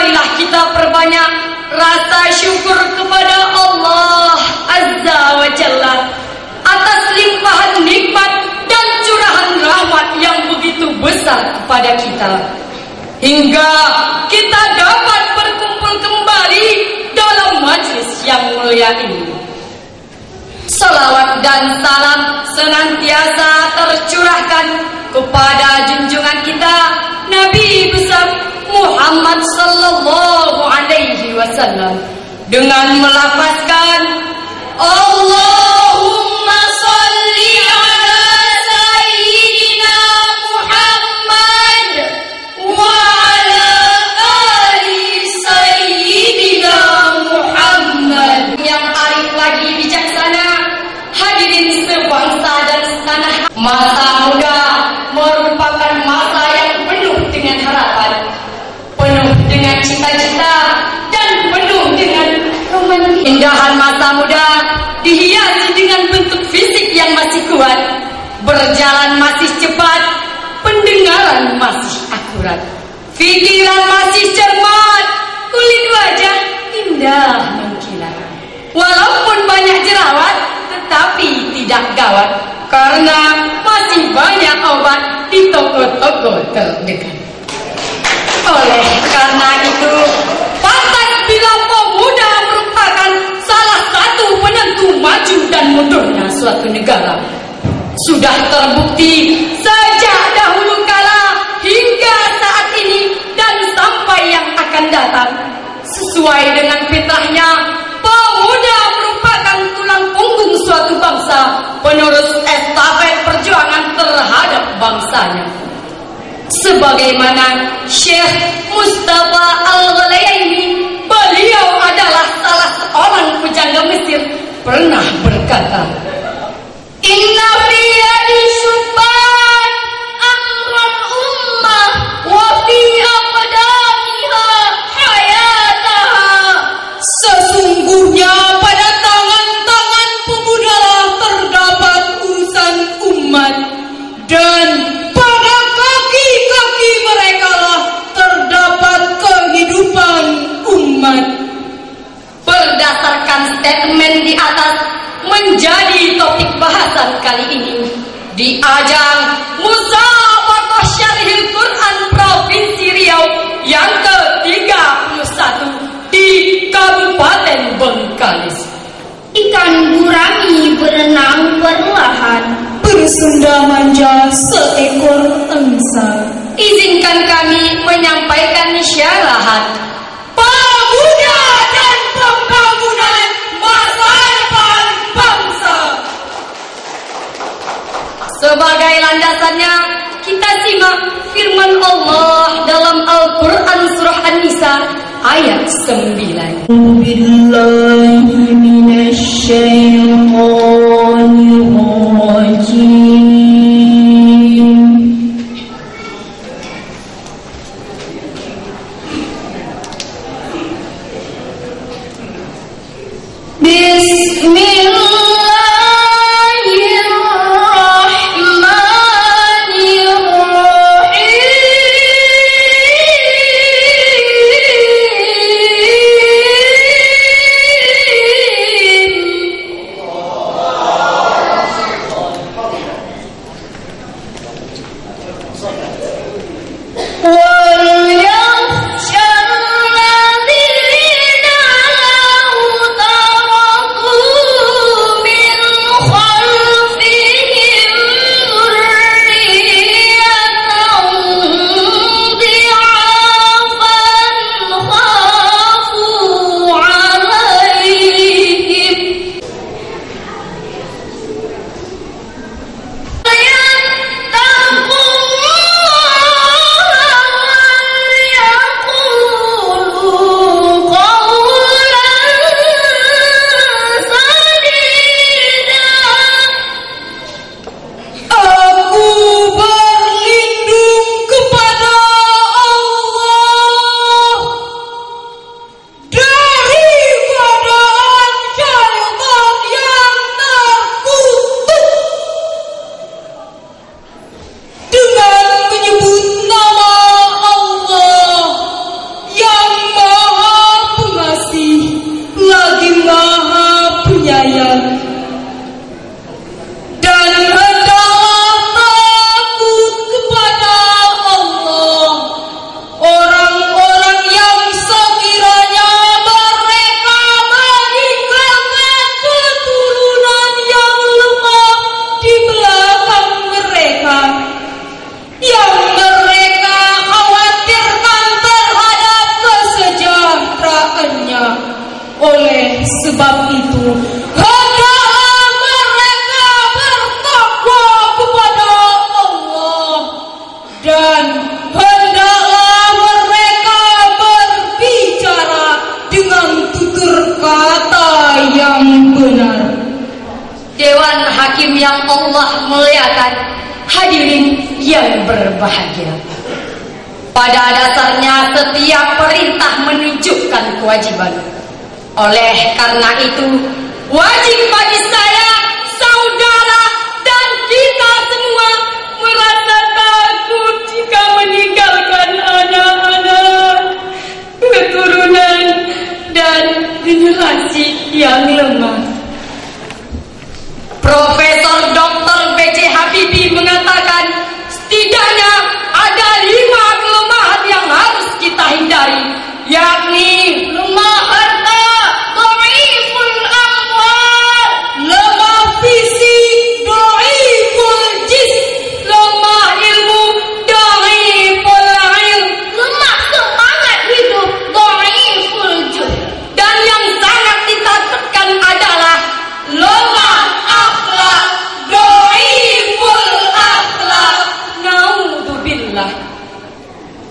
marilah kita perbanyak rasa syukur kepada Allah Azza wa Jalla atas limpahan nikmat dan curahan rahmat yang begitu besar kepada kita, hingga kita dapat berkumpul kembali dalam majlis yang mulia ini. Salawat dan salam senantiasa tercurahkan kepada junjungan kita Nabi besar Muhammad sallallahu alaihi wasallam dengan melafazkan Allahumma sholli ala sayyidina Muhammad wa ala ali sayyidina Muhammad. Yang arif lagi bijaksana, hadirin sebangsa dan setanah, masa muda merupakan masa yang penuh dengan harapan, penuh dengan cita-cita, dan penuh dengan romantis. Indahan masa muda dihiasi dengan bentuk fisik yang masih kuat, berjalan masih cepat, pendengaran masih akurat, pikiran masih cermat, kulit wajah indah mengkilat. Walaupun banyak jerawat, tetapi tidak gawat, karena masih banyak obat di toko-toko terdekat. Oleh karena itu, pantas bila pemuda merupakan salah satu penentu maju dan mundurnya suatu negara. Sudah terbukti sejak dahulu kala hingga saat ini dan sampai yang akan datang. Sesuai dengan fitrahnya, pemuda merupakan tulang punggung suatu bangsa, penerus estafet perjuangan terhadap bangsanya. Sebagaimana Syekh Mustafa Al-Ghalayaini, beliau adalah salah seorang pujangga Mesir, pernah berkata, Inna fi yadi syubban amran ummah wa fi aqdamiha hayataha. Sesungguhnya pada tangan-tangan pemudalah terdapat urusan umat, dan pada kaki-kaki mereka lah terdapat kehidupan umat. Berdasarkan statement di atas menjadi topik bahasan kali ini di ajang Musabaqah Syarhil Quran Provinsi Riau yang ke-31 di Kabupaten Bengkalis. Ikan gurami berenang perlahan, bersenda manja seekor angsa. Izinkan kami menyampaikan syarahan Pemuda dan Pembangunan Masa Depan Bangsa. Sebagai landasannya, kita simak firman Allah dalam Al-Quran Surah An-Nisa ayat 9. Billahi minasyaitonir rajim. وليخشى الذين لو تركوا muliakan hadirin yang berbahagia. Pada dasarnya setiap perintah menunjukkan kewajiban. Oleh karena itu, wajib bagi saya, saudara, dan kita semua merasa takut jika meninggalkan anak-anak, keturunan, dan generasi yang lemah. Profesor Dr. B.J. Habibie mengatakan, setidaknya ada 5 kelemahan yang harus kita hindari, yakni lemah harta, dhaiful amwal, lemah fisik, dhaiful jism, lemah ilmu, dhaiful ilm, lemah semangat hidup, dhaiful juhd. dan yang sangat ditakutkan adalah lemah akhlak, dhaiful akhlak. Naudzubillah.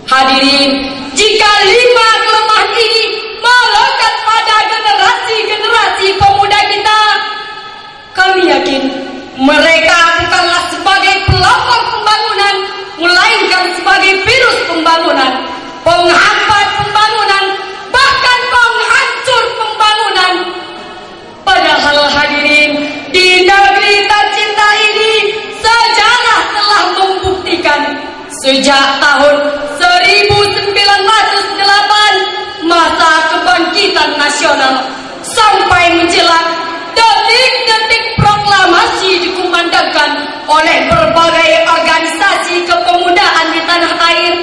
Hadirin, jika 5 kelemahan ini melekat pada generasi-generasi pemuda kita, kami yakin mereka bukanlah sebagai pelopor pembangunan, melainkan sebagai virus pembangunan, penghambat pembangunan, bahkan penghancur pembangunan. Padahal hadirin, di negeri tercinta ini sejarah telah membuktikan sejak tahun 1908 masa kebangkitan nasional sampai menjelang detik-detik proklamasi dikumandangkan oleh berbagai organisasi kepemudaan di tanah air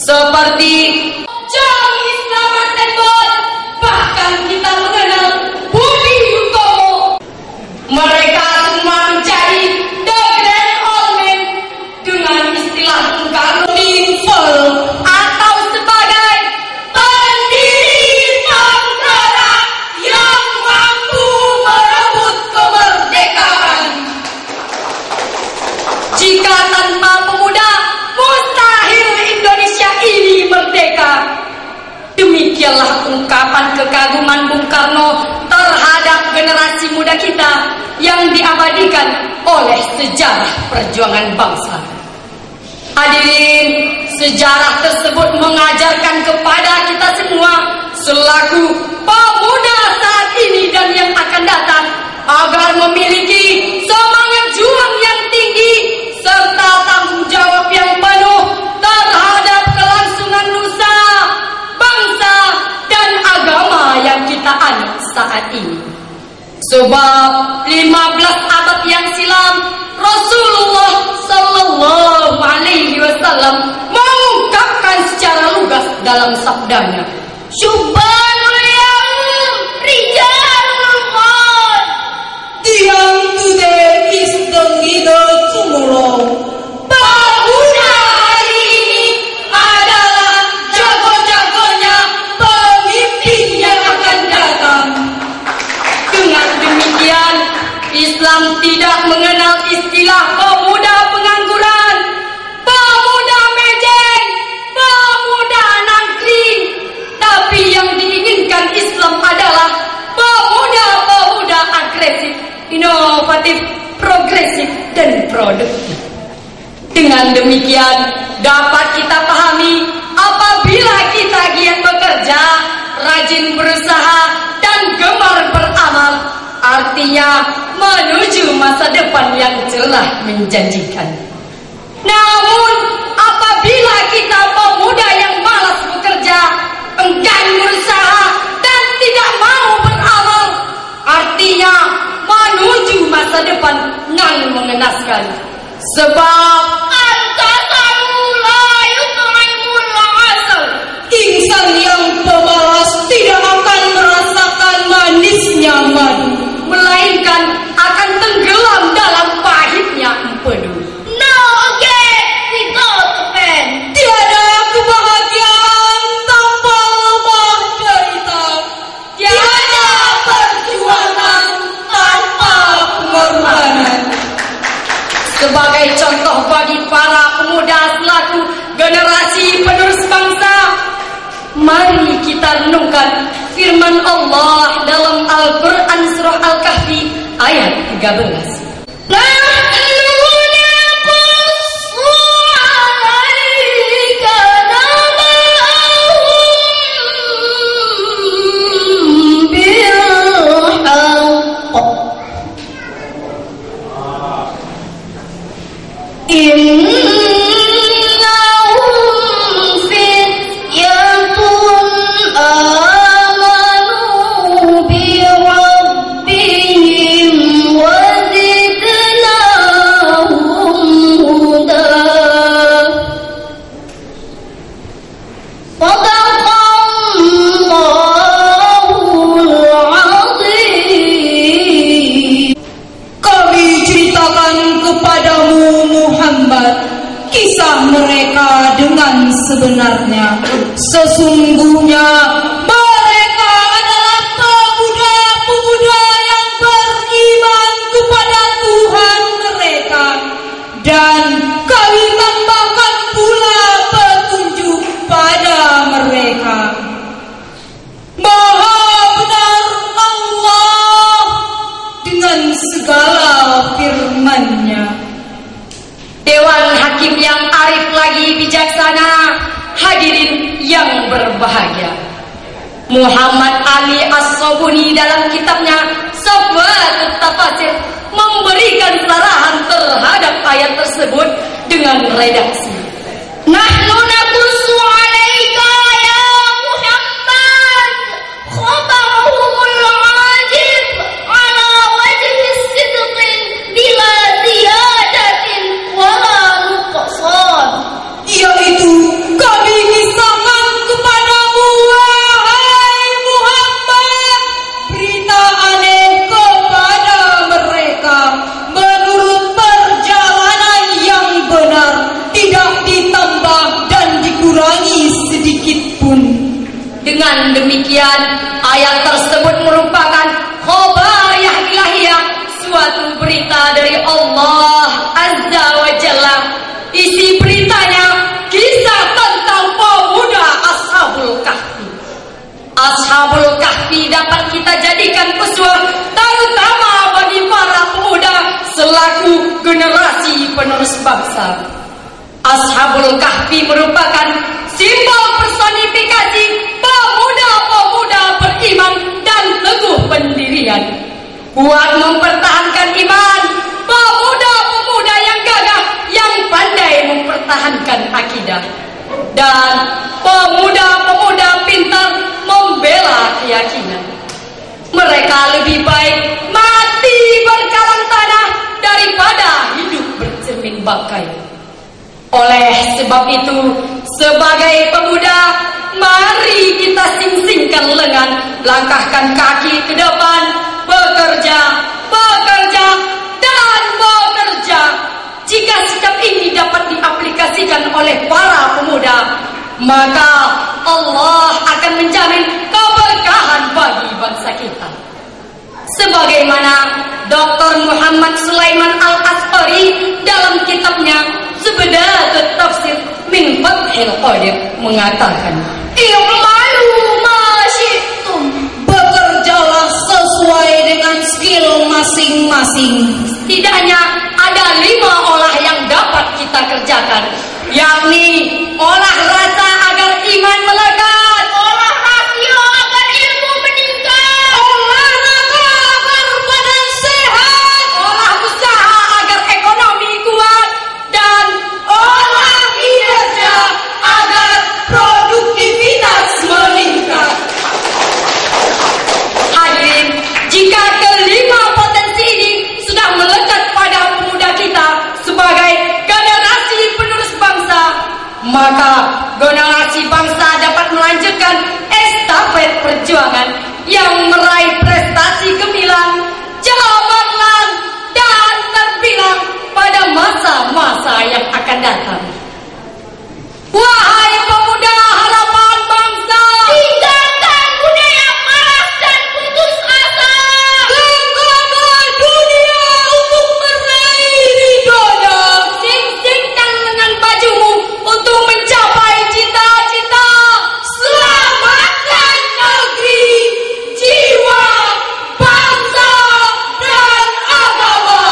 seperti Jam Islamat Tembon, bahkan kita mengenal Budi Utomo. Mereka semua menjadi the grand old men dengan istilah Bung Karno atau sebagai pendiri penggerak yang mampu merebut kemerdekaan. Jika tanpa pemuda, mustahil Indonesia ini merdeka. Demikianlah ungkapan kekaguman Bung Karno terhadap generasi muda kita yang diabadikan oleh sejarah perjuangan bangsa. Hadirin, sejarah tersebut mengajarkan kepada kita semua selaku pemuda saat ini dan yang akan datang agar memiliki semangat juang yang tinggi serta tanggung jawab yang penuh terhadap kelangsungan nusa, bangsa, dan agama yang kita anut saat ini. Sebab 15 abad yang silam Rasulullah Sallallahu Alaihi Wasallam mengungkapkan secara lugas dalam sabdanya, Subhanul Yaum, Rijalul Qad. The young today is the leader tomorrow. pemuda hari ini adalah jago-jagonya pemimpin yang akan datang. Dengan demikian, Islam tidak mengenal istilah pemuda pengangguran, pemuda mejeng, pemuda nangkring. Tapi yang diinginkan Islam adalah pemuda-pemuda agresif, inovatif, progresif, dan produktif. Dengan demikian, dapat kita pahami apabila kita giat bekerja, rajin berusaha, dan gemar beramal, artinya menuju masa depan yang cerah menjanjikan. Namun, apabila kita pemuda yang malas bekerja, enggan berusaha, dan tidak mau beramal, artinya menuju masa depan yang mengenaskan. Sebab Al-Qasamu la yut'imul 'asal. Insan yang pemalas tidak akan merasakan manisnya madu, melainkan akan tenggelam dalam pahitnya empedu. No again without pain. tiada kebahagiaan tanpa lemah derita, tiada perjuangan tanpa pengorbanan. Sebagai contoh bagi para pemuda selaku generasi penerus bangsa, mari kita renungkan firman Allah dalam Al-Quran surah Al-Kahfi ayat 13. Nahnu mereka dengan sebenarnya. Sesungguhnya mereka adalah pemuda-pemuda yang beriman kepada Tuhan mereka, dan kami tambahkan pula petunjuk pada mereka. Maha benar Allah dengan segala firman-Nya. Dewan Hakim yang arif lagi bijaksana, hadirin yang berbahagia. Muhammad Ali As-Sabuni dalam kitabnya Sabatut Tafasir memberikan sarahan terhadap ayat tersebut dengan redaksi. Nahnu naqussu 'alaika ya Muhammad khabarahumul 'ajib 'ala wajhi sidqin bila ziyadatin wala nuqsan. Yaitu kami kisahkan kepadamu, wahai Muhammad, berita aneh kepada mereka menurut perjalanan yang benar, tidak ditambah dan dikurangi sedikit pun. Dengan demikian, ayat tersebut merupakan khabar ilahiyah, suatu berita dari Allah Azza wa Jalla. Isi beritanya kisah tentang pemuda Ashabul Kahfi. Ashabul Kahfi dapat kita jadikan uswah terutama bagi para pemuda selaku generasi penerus bangsa. Ashabul Kahfi merupakan simbol personifikasi pemuda-pemuda beriman dan teguh pendirian, kuat mempertahankan iman, pemuda-pemuda yang gagah yang pandai mempertahankan akidah, dan pemuda-pemuda pintar membela keyakinan. Mereka lebih baik mati berkalang tanah daripada hidup bercermin bangkai. Oleh sebab itu, sebagai pemuda, mari kita sing-singkan lengan, langkahkan kaki ke depan, bekerja, bekerja, dan bekerja. Jika sikap ini dapat diaplikasikan oleh para pemuda, maka Allah akan menjamin keberkahan bagi bangsa kita. Sebagaimana Dr. Muhammad Sulaiman Al-Asqari dalam kitabnya Sabatut Tafsir min Fathil Qadir mengatakan, I'malu ma syi'tum. Bekerjalah sesuai dengan skill masing-masing. Setidaknya ada 5 olah yang dapat kita kerjakan, yakni olah rasa agar iman melekat, Olah rasio agar ilmu meningkat. Olahraga agar badan sehat, olah usaha agar ekonomi kuat, dan olah kinerja agar produktivitas meningkat. hadirin, jika kelima potensi ini sudah melekat pada pemuda kita sebagai generasi penerus bangsa, maka generasi bangsa dapat melanjutkan estafet perjuangan yang meraih prestasi gemilang, cemerlang, dan terbilang pada masa-masa yang akan datang. Wahai pemuda harapan bangsa, Tinggalkan budaya malas dan putus asa. Genggamlah dunia untuk meraih ridhonya. sing-singkan dengan bajumu untuk mencapai cita-cita. Selamatkan negeri, jiwa, bangsa, dan agama.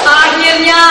Akhirnya,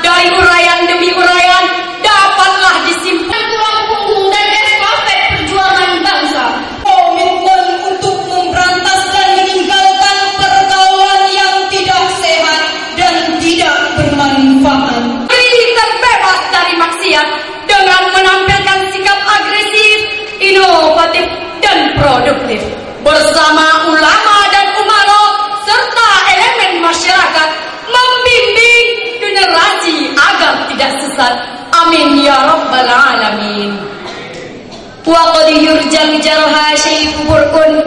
dari uraian demi uraian dapatlah disimpulkan Tulang punggung dan estafet perjuangan bangsa. Komitmen untuk memberantas dan meninggalkan pergaulan yang tidak sehat dan tidak bermanfaat. diri terbebas dari maksiat dengan menampilkan sikap agresif, inovatif, dan produktif bersama ulama dan umaro serta elemen masyarakat, membimbing generasi agar tidak sesat. Amin ya rabbal alamin. Wa qad yurjal jarha syai'u burkun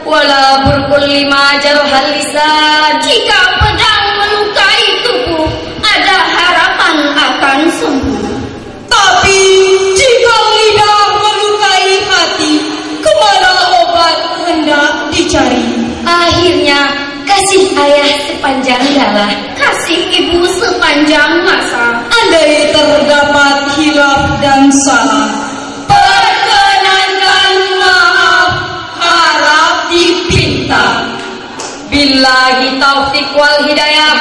wala burkun lima jarhal lisan. Jika pedang melukai tubuh, ada harapan akan sembuh. adalah kasih ibu sepanjang masa. Andai terdapat hilaf dan salah, perkenankan maaf harap dipinta. Billahi taufiq wal hidayah.